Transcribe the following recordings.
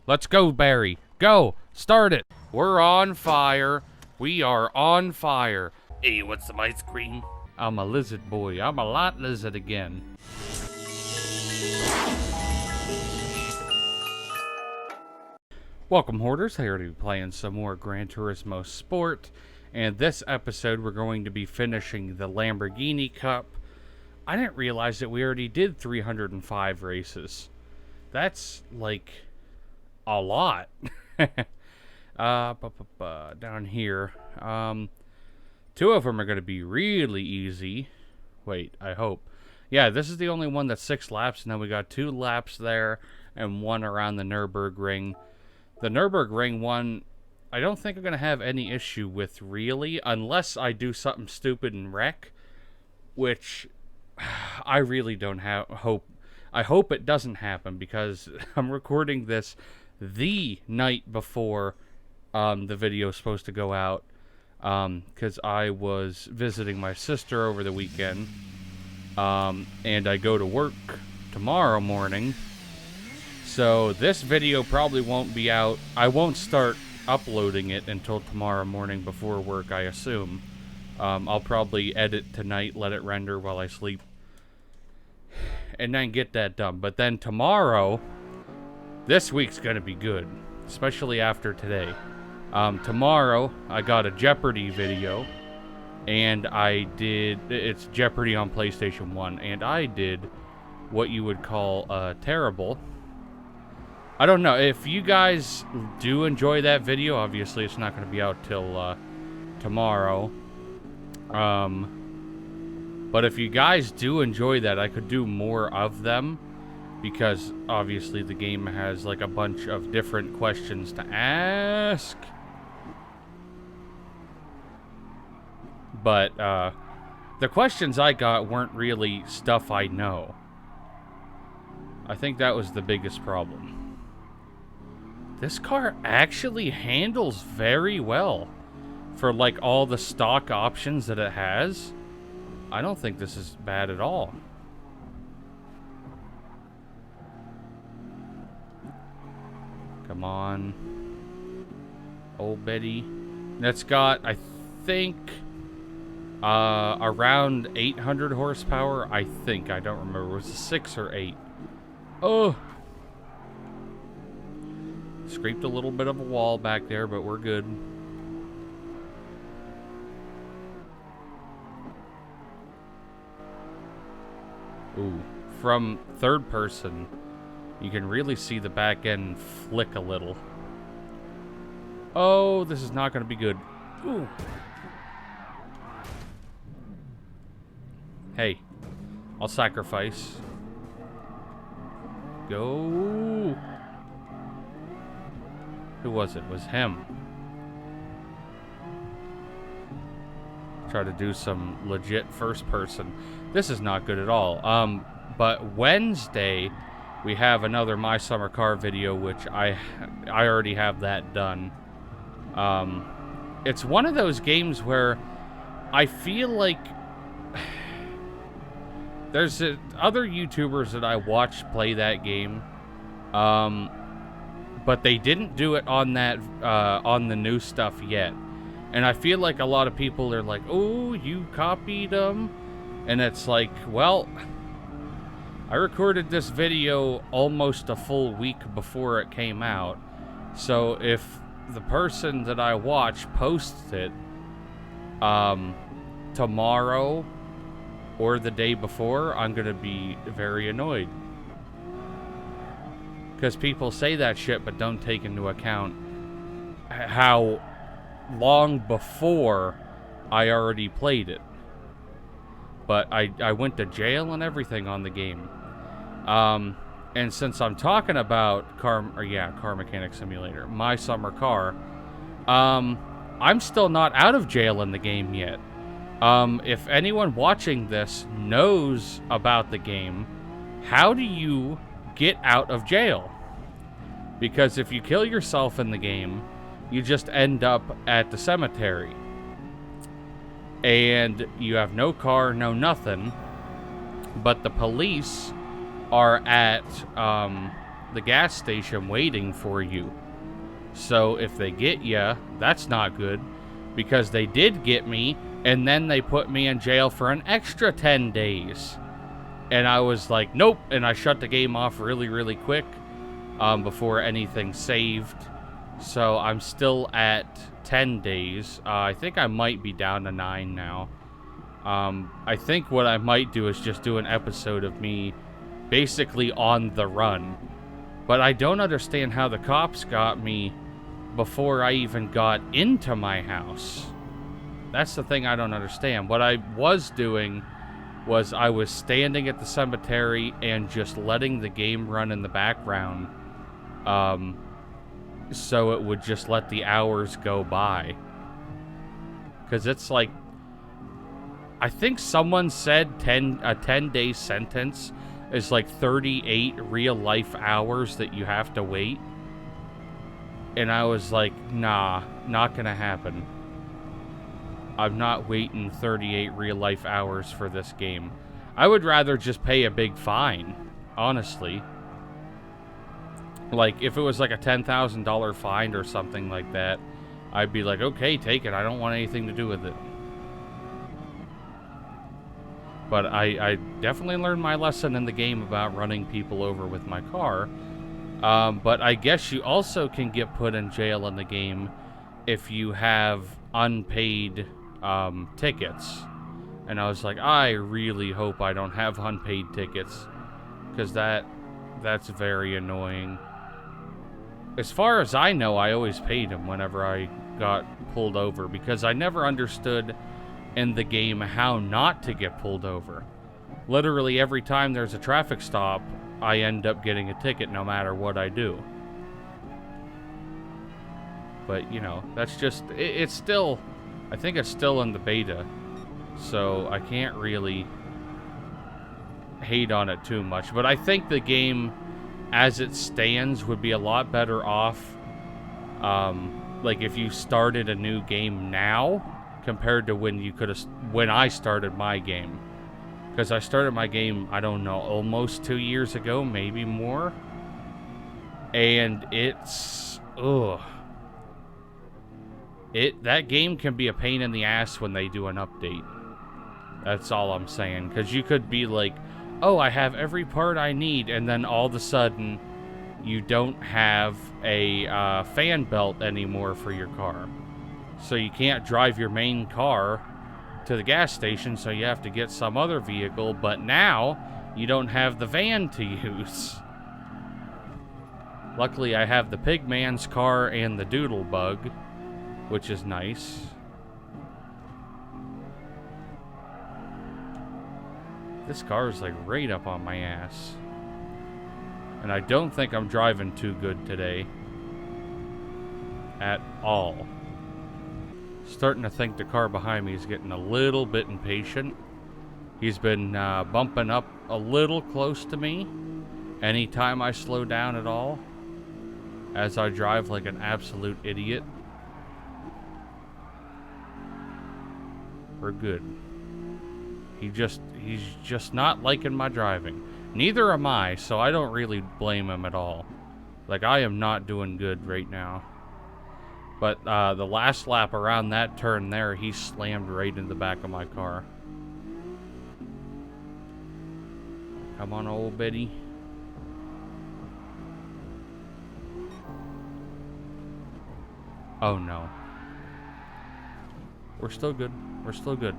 Let's go, Barry. Go. Start it. We're on fire. We are on fire. Hey, what's some ice cream? I'm a lizard boy. I'm a lot lizard again. Welcome, Hoarders. Here to be playing some more Gran Turismo Sport. And this episode, we're going to be finishing the Lamborghini Cup. I didn't realize that we already did 305 races. That's, like, a lot. Down here. Two of them are going to be really easy. Wait, I hope. Yeah, this is the only one that's 6 laps, and then we got 2 laps there and 1 around the Nürburgring. The Nürburgring one, I don't think I'm going to have any issue with, really, unless I do something stupid and wreck, which I really don't hope. I hope it doesn't happen, because I'm recording this the night before the video is supposed to go out, because I was visiting my sister over the weekend, and I go to work tomorrow morning. So this video probably won't be out. I won't start uploading it until tomorrow morning before work, I assume. I'll probably edit tonight, let it render while I sleep, and then get that done. But then tomorrow, this week's going to be good, especially after today. Tomorrow, I got a Jeopardy video, and it's Jeopardy on PlayStation 1, and I did what you would call terrible. I don't know, if you guys do enjoy that video, obviously it's not going to be out till tomorrow. But if you guys do enjoy that, I could do more of them, because obviously the game has like a bunch of different questions to ask. But the questions I got weren't really stuff I know. I think that was the biggest problem. This car actually handles very well for like all the stock options that it has. I don't think this is bad at all. Come on. Old Betty. That's got, I think, around 800 horsepower. I think. I don't remember. Was it 6 or 8? Oh! Scraped a little bit of a wall back there, but we're good. Ooh. From third person, you can really see the back end flick a little. Oh, this is not going to be good. Ooh. Hey, I'll sacrifice. Go. Who was it? It was him. Try to do some legit first person. This is not good at all. But Wednesday, we have another My Summer Car video, which I already have that done. It's one of those games where I feel like there's other YouTubers that I watch play that game, but they didn't do it on that on the new stuff yet. And I feel like a lot of people are like, "Oh, you copied them," and it's like, well, I recorded this video almost a full week before it came out, so if the person that I watch posts it tomorrow or the day before, I'm gonna be very annoyed. Because people say that shit but don't take into account how long before I already played it. But I went to jail and everything on the game. And since I'm talking about Car Mechanic Simulator, My Summer Car, I'm still not out of jail in the game yet. If anyone watching this knows about the game, how do you get out of jail? Because if you kill yourself in the game, you just end up at the cemetery. And you have no car, no nothing. But the police are at the gas station waiting for you. So if they get you, that's not good, because they did get me, and then they put me in jail for an extra 10 days. And I was like, nope, and I shut the game off really, really quick before anything saved. So I'm still at 10 days. I think I might be down to 9 now. I think what I might do is just do an episode of me basically on the run. But I don't understand how the cops got me before I even got into my house. That's the thing I don't understand. What I was doing was I was standing at the cemetery and just letting the game run in the background, so it would just let the hours go by. Because it's like, I think someone said a 10-day sentence is like 38 real-life hours that you have to wait. And I was like, nah, not gonna happen. I'm not waiting 38 real-life hours for this game. I would rather just pay a big fine, honestly. Like, if it was like a $10,000 fine or something like that, I'd be like, okay, take it. I don't want anything to do with it. But I definitely learned my lesson in the game about running people over with my car. But I guess you also can get put in jail in the game if you have unpaid tickets. And I was like, I really hope I don't have unpaid tickets, because that's very annoying. As far as I know, I always paid them whenever I got pulled over, because I never understood in the game how not to get pulled over. Literally every time there's a traffic stop, I end up getting a ticket no matter what I do. But, you know, that's just, it's still, I think it's still in the beta, so I can't really hate on it too much. But I think the game, as it stands, would be a lot better off, like if you started a new game now, compared to when I started my game. Because I started my game, I don't know, almost 2 years ago, maybe more. And it's, that game can be a pain in the ass when they do an update. That's all I'm saying. Because you could be like, oh, I have every part I need, and then all of a sudden, you don't have a fan belt anymore for your car. So you can't drive your main car to the gas station, so you have to get some other vehicle, but now you don't have the van to use. Luckily, I have the Pigman's car and the Doodlebug, which is nice. This car is like right up on my ass. And I don't think I'm driving too good today. At all. Starting to think the car behind me is getting a little bit impatient. He's been bumping up a little close to me anytime I slow down at all, as I drive like an absolute idiot. We're good. He's just not liking my driving. Neither am I, so I don't really blame him at all. Like, I am not doing good right now. But the last lap around that turn there, he slammed right in the back of my car. Come on, old Betty. Oh, no. We're still good. We're still good.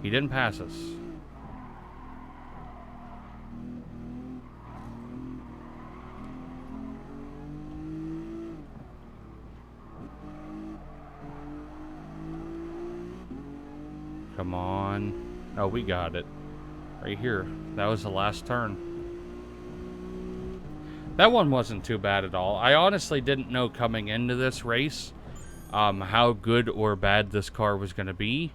He didn't pass us. Come on. Oh, we got it. Right here. That was the last turn. That one wasn't too bad at all. I honestly didn't know coming into this race how good or bad this car was going to be.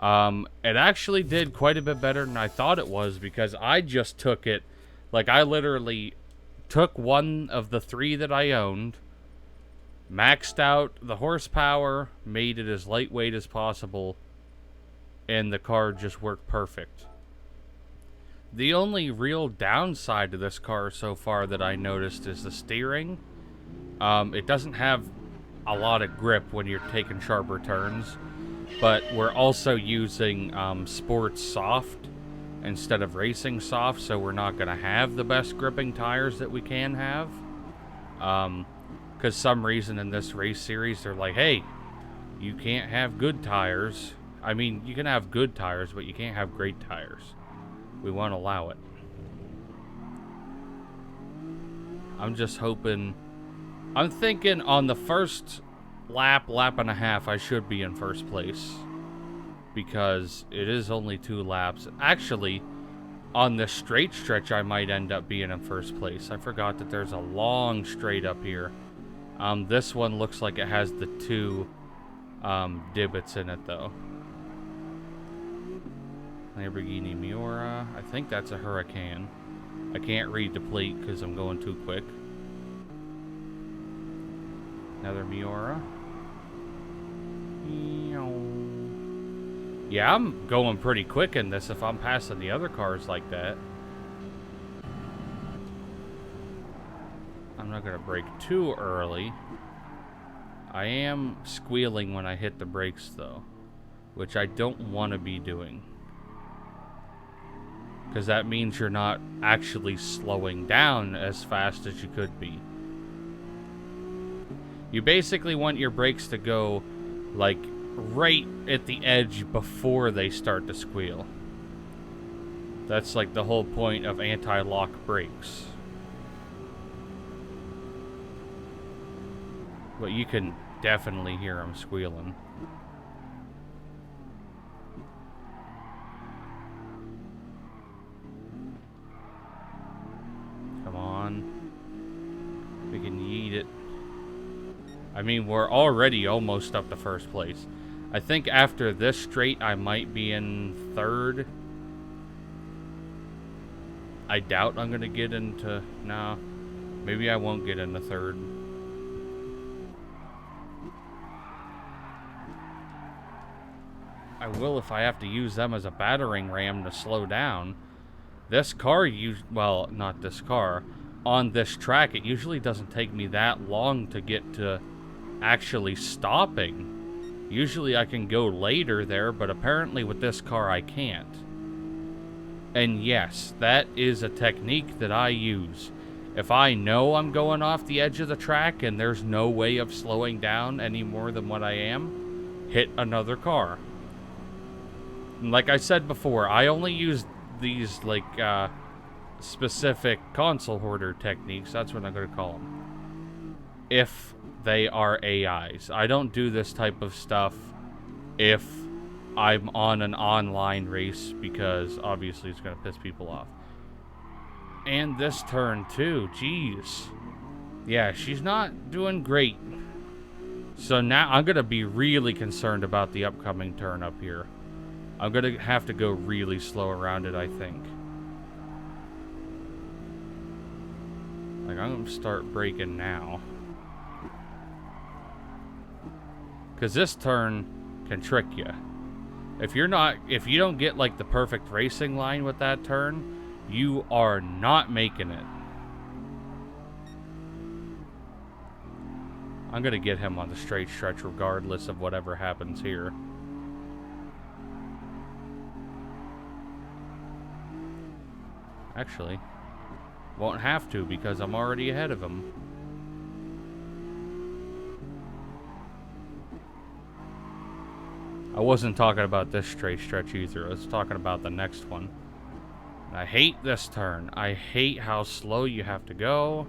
It actually did quite a bit better than I thought it was, because I just took it, like I literally took one of the 3 that I owned, maxed out the horsepower, made it as lightweight as possible, and the car just worked perfect. The only real downside to this car so far that I noticed is the steering. It doesn't have a lot of grip when you're taking sharper turns, but we're also using sports soft instead of racing soft, so we're not going to have the best gripping tires that we can have. Because some reason in this race series, they're like, hey, you can't have good tires. I mean, you can have good tires, but you can't have great tires. We won't allow it. I'm just hoping... I'm thinking on the first lap and a half, I should be in first place. Because it is only 2 laps. Actually, on the straight stretch, I might end up being in first place. I forgot that there's a long straight up here. This one looks like it has the 2 divots in it, though. Lamborghini Miura. I think that's a Huracan. I can't read the plate because I'm going too quick. Another Miura. Yeah, I'm going pretty quick in this if I'm passing the other cars like that. I'm not going to brake too early. I am squealing when I hit the brakes, though, which I don't want to be doing. Because that means you're not actually slowing down as fast as you could be. You basically want your brakes to go, like, right at the edge before they start to squeal. That's, like, the whole point of anti-lock brakes. But you can definitely hear them squealing. Come on. We can yeet it. I mean, we're already almost up to first place. I think after this straight, I might be in third. I doubt I'm going to get into... Nah, maybe I won't get into third. I will if I have to use them as a battering ram to slow down. This car, well, not this car. On this track, it usually doesn't take me that long to get to actually stopping. Usually I can go later there, but apparently with this car I can't. And yes, that is a technique that I use. If I know I'm going off the edge of the track and there's no way of slowing down any more than what I am, hit another car. And like I said before, I only use these, like, specific console hoarder techniques, that's what I'm going to call them, if they are AIs. I don't do this type of stuff if I'm on an online race, because obviously it's going to piss people off. And this turn too, jeez. Yeah, she's not doing great. So now I'm going to be really concerned about the upcoming turn up here. I'm going to have to go really slow around it, I think. Like, I'm going to start braking now. Because this turn can trick you. If you don't get, like, the perfect racing line with that turn, you are not making it. I'm going to get him on the straight stretch regardless of whatever happens here. Actually, won't have to because I'm already ahead of him. I wasn't talking about this straight stretch either. I was talking about the next one. And I hate this turn. I hate how slow you have to go.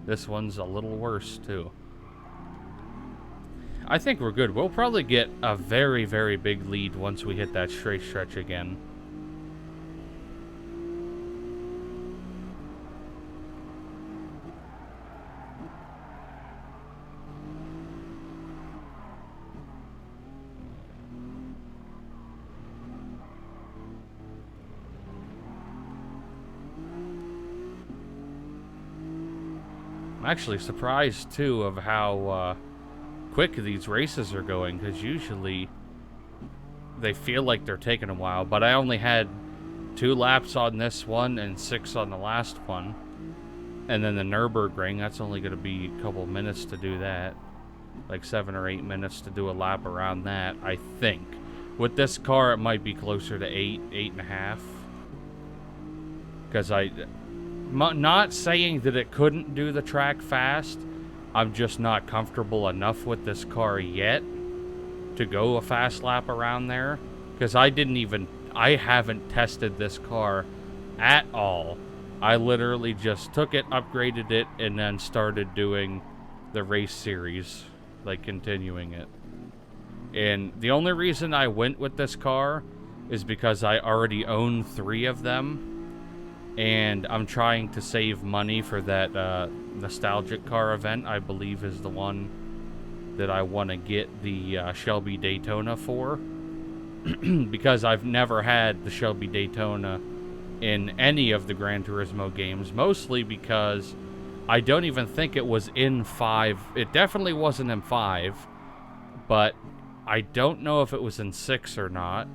This one's a little worse too. I think we're good. We'll probably get a very, very big lead once we hit that straight stretch again. I'm actually surprised, too, of how quick these races are going, because usually they feel like they're taking a while, but I only had 2 laps on this one and 6 on the last one. And then the Nürburgring, that's only going to be a couple minutes to do that. Like 7 or 8 minutes to do a lap around that, I think. With this car, it might be closer to 8.5. Because not saying that it couldn't do the track fast. I'm just not comfortable enough with this car yet to go a fast lap around there. Because I haven't tested this car at all. I literally just took it, upgraded it, and then started doing the race series, like continuing it. And the only reason I went with this car is because I already own 3 of them. And I'm trying to save money for that nostalgic car event, I believe is the one that I want to get the Shelby Daytona for. Because I've never had the Shelby Daytona in any of the Gran Turismo games, mostly because I don't even think it was in 5. It definitely wasn't in 5, but I don't know if it was in 6 or not.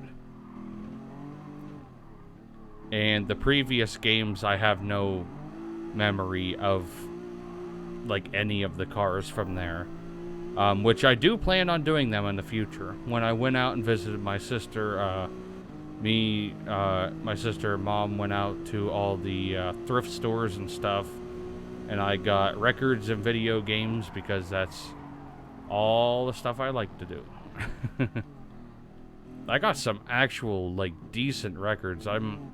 And the previous games, I have no memory of, like, any of the cars from there. Which I do plan on doing them in the future. When I went out and visited my sister, my sister and mom went out to all the thrift stores and stuff. And I got records and video games because that's all the stuff I like to do. I got some actual, like, decent records. I'm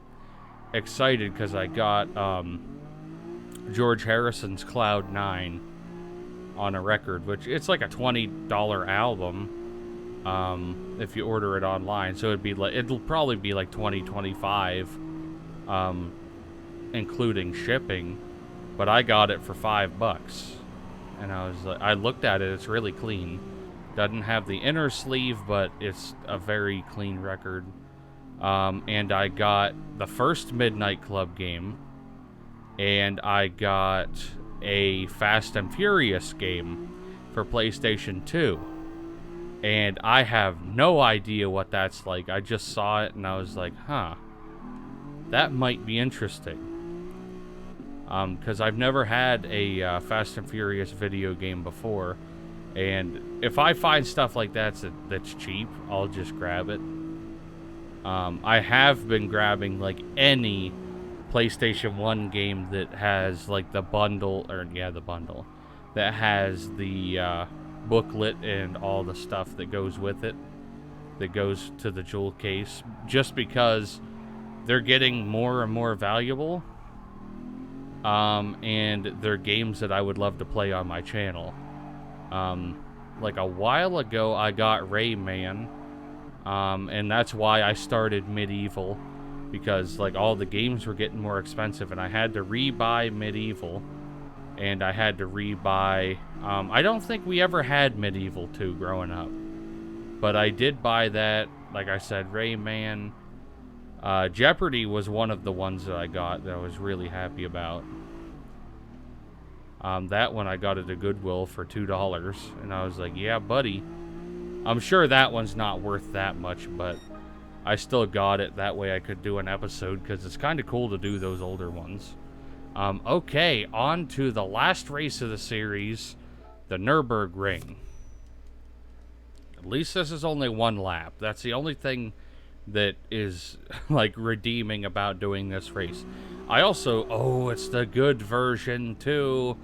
excited because I got George Harrison's Cloud 9 on a record, which it's like a $20 album if you order it online. So it'll probably be like $20-25 including shipping, but I got it for $5, and I looked at it. It's really clean. Doesn't have the inner sleeve, but it's a very clean record. And I got the first Midnight Club game, and I got a Fast and Furious game for PlayStation 2. And I have no idea what that's like. I just saw it, and I was like, huh, that might be interesting. Because I've never had a Fast and Furious video game before. And if I find stuff like that's cheap, I'll just grab it. I have been grabbing, like, any PlayStation 1 game that has, like, the bundle, that has the booklet and all the stuff that goes with it, that goes to the jewel case, just because they're getting more and more valuable, and they're games that I would love to play on my channel. Like, a while ago, I got Rayman, and that's why I started Medieval, because, like, all the games were getting more expensive, and I had to rebuy Medieval, and I had to rebuy, I don't think we ever had Medieval 2 growing up, but I did buy that. Like I said, Rayman, Jeopardy was one of the ones that I got that I was really happy about. That one I got at a Goodwill for $2, and I was like, yeah, buddy. I'm sure that one's not worth that much, but I still got it. That way I could do an episode, because it's kind of cool to do those older ones. Okay, on to the last race of the series, the Nürburgring. At least this is only 1 lap. That's the only thing that is, like, redeeming about doing this race. I also, it's the good version, too.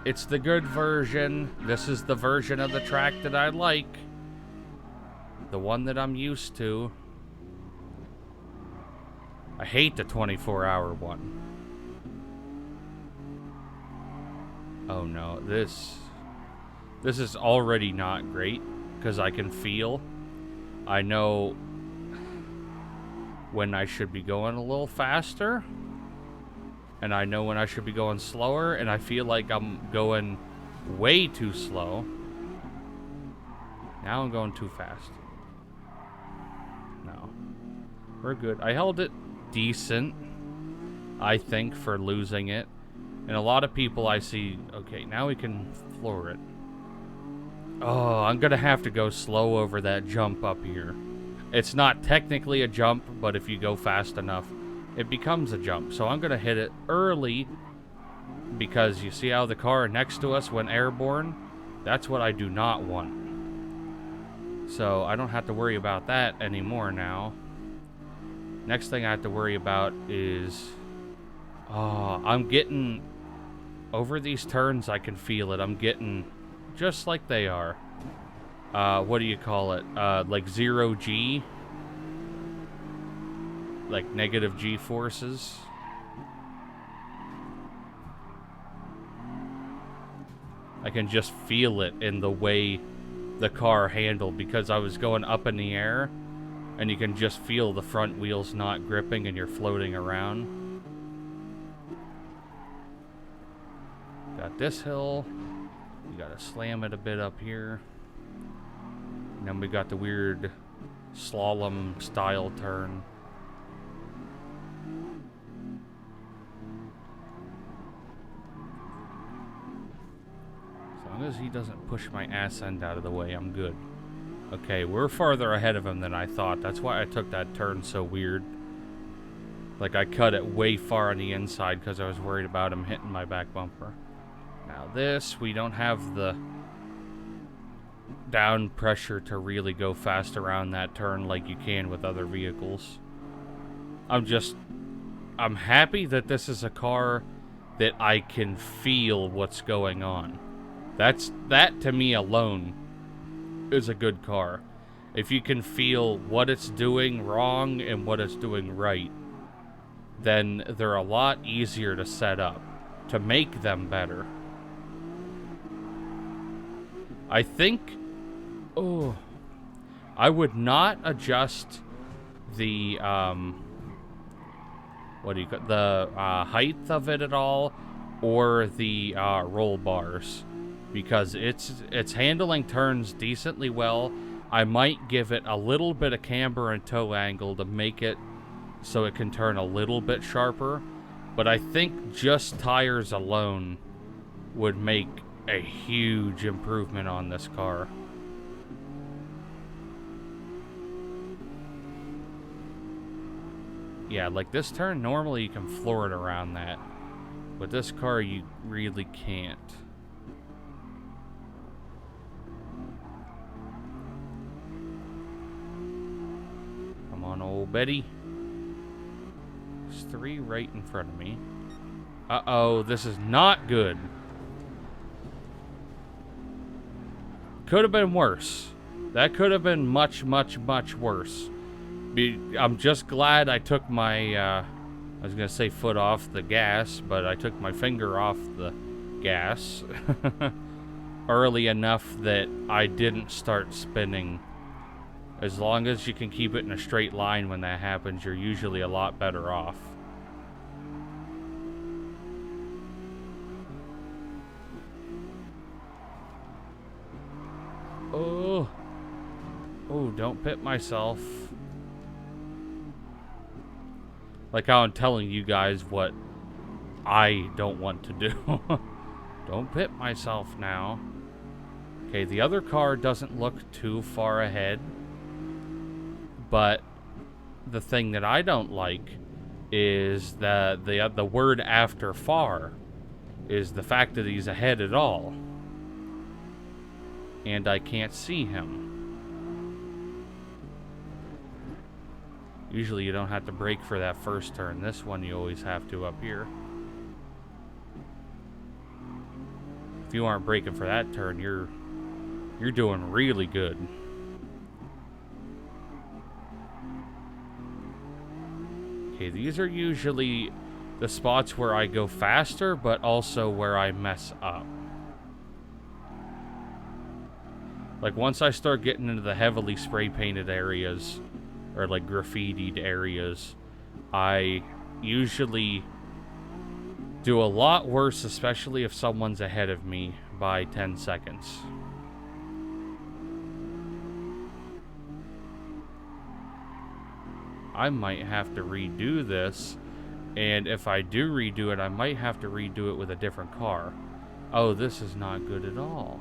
It's the good version. This is the version of the track that I like. The one that I'm used to. I hate the 24-hour one. Oh no, this is already not great, because I can feel. I know when I should be going a little faster, and I know when I should be going slower, and I feel like I'm going way too slow. Now I'm going too fast. No. We're good. I held it decent, I think, for losing it. And a lot of people I see, okay, now we can floor it. Oh, I'm going to have to go slow over that jump up here. It's not technically a jump, but if you go fast enough, it becomes a jump. So I'm going to hit it early because you see how the car next to us went airborne? That's what I do not want. So I don't have to worry about that anymore now. Next thing I have to worry about is... Oh, I'm getting... Over these turns, I can feel it. I'm getting just like they are. What do you call it? Like 0 G? Like negative G forces? I can just feel it in the way the car handled because I was going up in the air and you can just feel the front wheels not gripping and you're floating around. Got this hill. You gotta slam it a bit up here. And then we got the weird slalom style turn. As long as he doesn't push my ass end out of the way, I'm good. Okay, we're farther ahead of him than I thought. That's why I took that turn so weird. Like I cut it way far on the inside because I was worried about him hitting my back bumper. Now this, we don't have the down pressure to really go fast around that turn like you can with other vehicles. I'm happy that this is a car that I can feel what's going on. That to me alone is a good car. If you can feel what it's doing wrong and what it's doing right, then they're a lot easier to set up, to make them better. I think, I would not adjust the, height of it at all, or the, roll bars, because it's handling turns decently well. I might give it a little bit of camber and toe angle to make it so it can turn a little bit sharper, but I think just tires alone would make a huge improvement on this car. Yeah, like this turn, normally you can floor it around that. With this car, you really can't. Come on, old Betty. There's 3 right in front of me. Uh-oh, this is not good. Could have been worse. That could have been much, much, much worse. I'm just glad I took my, I was going to say foot off the gas, but I took my finger off the gas early enough that I didn't start spinning. As long as you can keep it in a straight line when that happens, you're usually a lot better off. Oh, don't pit myself. Like how I'm telling you guys what I don't want to do. Don't pit myself now. Okay, the other car doesn't look too far ahead. But the thing that I don't like is the word after far is the fact that he's ahead at all. And I can't see him. Usually you don't have to brake for that first turn. This one you always have to up here. If you aren't braking for that turn, you're doing really good. Okay, these are usually the spots where I go faster, but also where I mess up. Like once I start getting into the heavily spray painted areas, or like graffitied areas, I usually do a lot worse, especially if someone's ahead of me by 10 seconds. I might have to redo this, and if I do redo it, I might have to redo it with a different car. Oh, this is not good at all.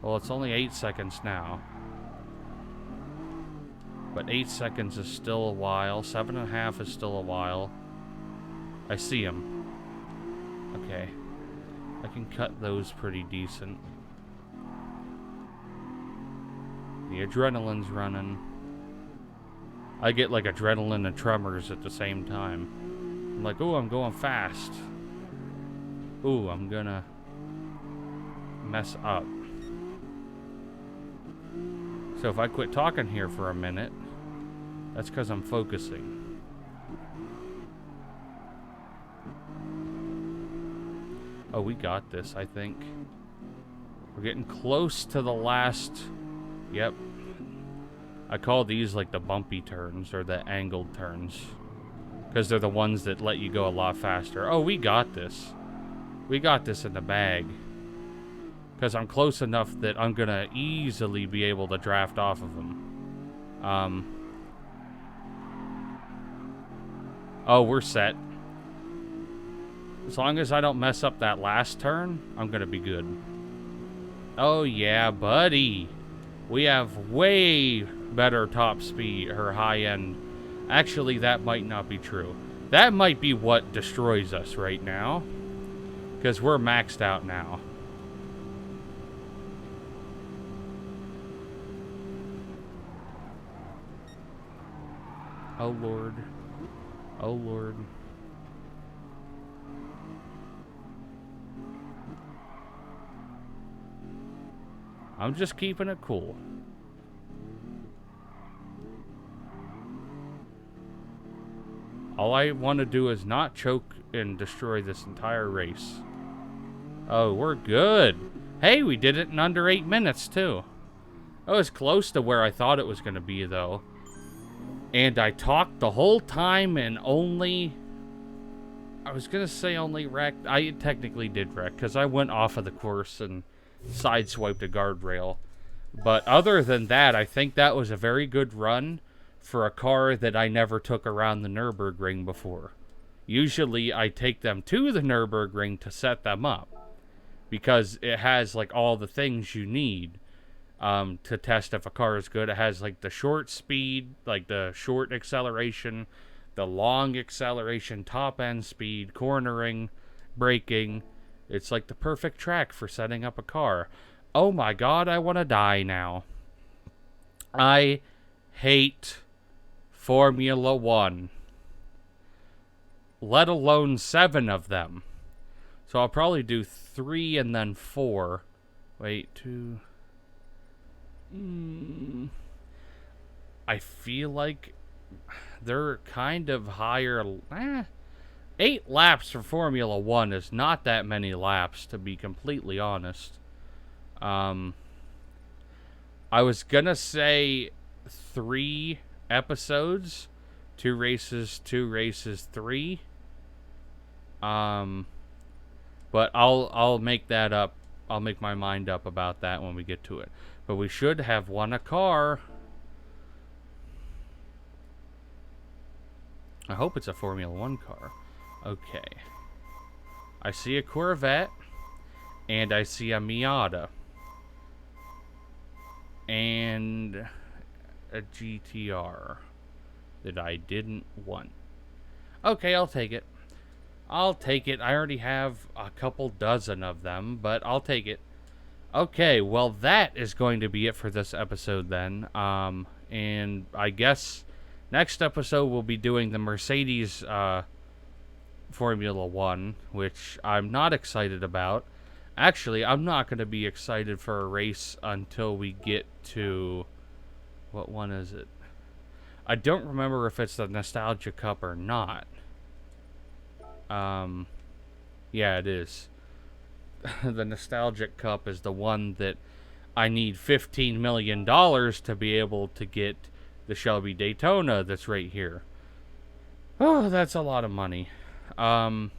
Well, it's only 8 seconds now. But 8 seconds is still a while. 7.5 is still a while. I see him. Okay. I can cut those pretty decent. The adrenaline's running. I get like adrenaline and tremors at the same time. I'm like, oh, I'm going fast. Ooh, I'm gonna mess up. So if I quit talking here for a minute, that's because I'm focusing. Oh, we got this, I think. We're getting close to the last... Yep. I call these like the bumpy turns, or the angled turns. Because they're the ones that let you go a lot faster. Oh, we got this. We got this in the bag. Because I'm close enough that I'm going to easily be able to draft off of them. Oh, we're set. As long as I don't mess up that last turn, I'm going to be good. Oh, yeah, buddy. We have way better top speed, or high end. Actually, that might not be true. That might be what destroys us right now. Because we're maxed out now. Oh, Lord. Oh, Lord. I'm just keeping it cool. All I want to do is not choke and destroy this entire race. Oh, we're good. Hey, we did it in under 8 minutes, too. It was close to where I thought it was going to be, though. And I talked the whole time and only... I was going to say only wrecked. I technically did wreck, because I went off of the course and sideswiped a guardrail. But other than that, I think that was a very good run for a car that I never took around the Nürburgring before. Usually, I take them to the Nürburgring to set them up. Because it has, like, all the things you need to test if a car is good. It has, like, the short speed, like the short acceleration, the long acceleration, top end speed, cornering, braking. It's like the perfect track for setting up a car. Oh my god, I want to die now. I hate Formula 1. Let alone 7 of them. So I'll probably do 3 and then 4. Wait, 2... I feel like they're kind of higher... 8 laps for Formula 1 is not that many laps, to be completely honest. I was gonna say 3 episodes. 2 races, 3. But I'll make that up. I'll make my mind up about that when we get to it. But we should have won a car. I hope it's a Formula 1 car. Okay. I see a Corvette. And I see a Miata. And a GTR that I didn't want. Okay, I'll take it. I'll take it. I already have a couple dozen of them, but I'll take it. Okay, well, that is going to be it for this episode then. And I guess next episode we'll be doing the Mercedes Formula 1, which I'm not excited about. Actually, I'm not going to be excited for a race until we get to... What one is it? I don't remember if it's the Nostalgia Cup or not. Yeah, it is. The Nostalgic Cup is the one that I need $15 million to be able to get the Shelby Daytona that's right here. Oh, that's a lot of money. And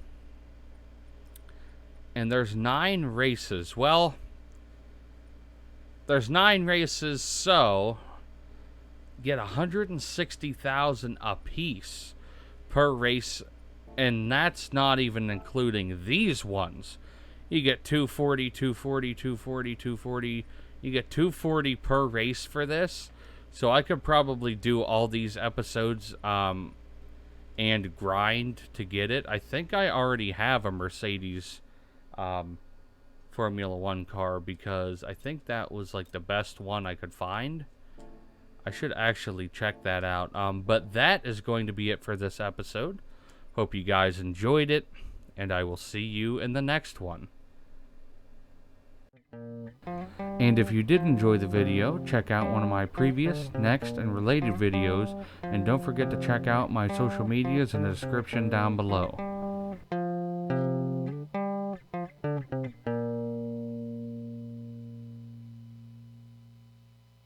there's 9 races. Well, there's 9 races, so get $160,000 a piece per race, and that's not even including these ones. You get 240, 240, 240, 240. You get 240 per race for this. So I could probably do all these episodes and grind to get it. I think I already have a Mercedes Formula One car because I think that was like the best one I could find. I should actually check that out. But that is going to be it for this episode. Hope you guys enjoyed it, and I will see you in the next one. And if you did enjoy the video, check out one of my previous, next, and related videos, and don't forget to check out my social medias in the description down below.